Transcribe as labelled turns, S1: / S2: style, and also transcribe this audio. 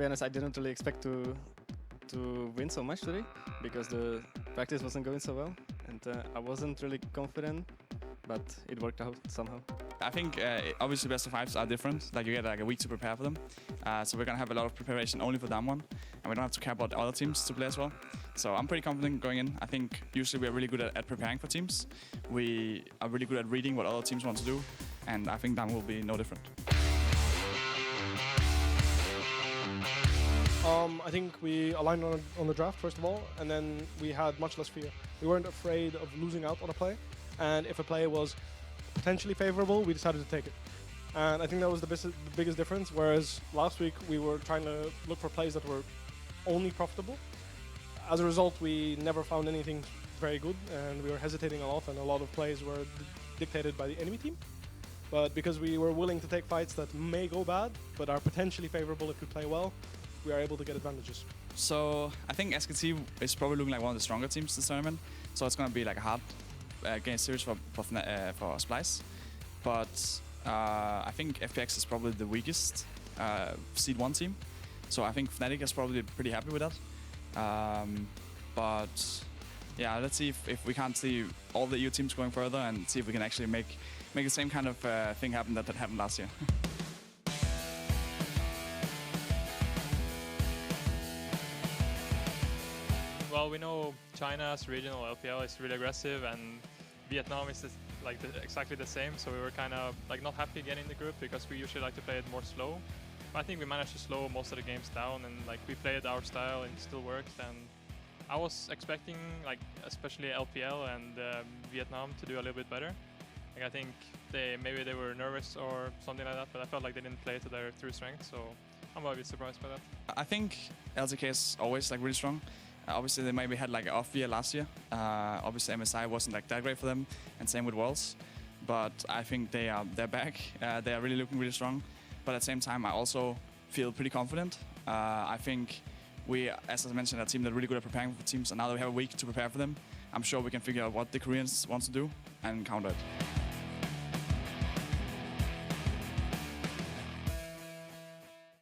S1: be honest, I didn't really expect to win so much today because the practice wasn't going so well, and I wasn't really confident, but it worked out somehow.
S2: I think obviously best of fives are different. Like you get like a week to prepare for them, so we're gonna have a lot of preparation only for that one, and we don't have to care about other teams to play as well. So I'm pretty confident going in. I think usually we are really good at preparing for teams. We are really good at reading what other teams want to do, and I think that will be no different.
S3: I think we aligned on the draft first of all, and then we had much less fear. We weren't afraid of losing out on a play, and if a play was potentially favorable, we decided to take it. And I think that was the biggest difference, whereas last week we were trying to look for plays that were only profitable. As a result, we never found anything very good, and we were hesitating a lot, and a lot of plays were dictated by the enemy team. But because we were willing to take fights that may go bad, but are potentially favorable if we play well, we are able to get advantages.
S2: So I think SKT is probably looking like one of the stronger teams this tournament. So it's going to be like a hard game series for Splice. But I think FPX is probably the weakest seed 1 team. So I think Fnatic is probably pretty happy with that. But yeah, let's see if we can't see all the EU teams going further and see if we can actually make the same kind of thing happen that happened last year.
S4: Well, we know China's regional LPL is really aggressive, and Vietnam is exactly the same. So we were kind of not happy getting the group because we usually like to play it more slow. But I think we managed to slow most of the games down, and we played our style and it still worked. And I was expecting especially LPL and Vietnam to do a little bit better. I think maybe they were nervous or something like that, but I felt like they didn't play to their true strength. So I'm a bit surprised by that.
S2: I think LTK is always really strong. Obviously, they maybe had an off year last year. Obviously, MSI wasn't that great for them, and same with Worlds. But I think they're back. They are really looking really strong. But at the same time, I also feel pretty confident. I think we, as I mentioned, are a team that's really good at preparing for teams, and now that we have a week to prepare for them, I'm sure we can figure out what the Koreans want to do and counter it.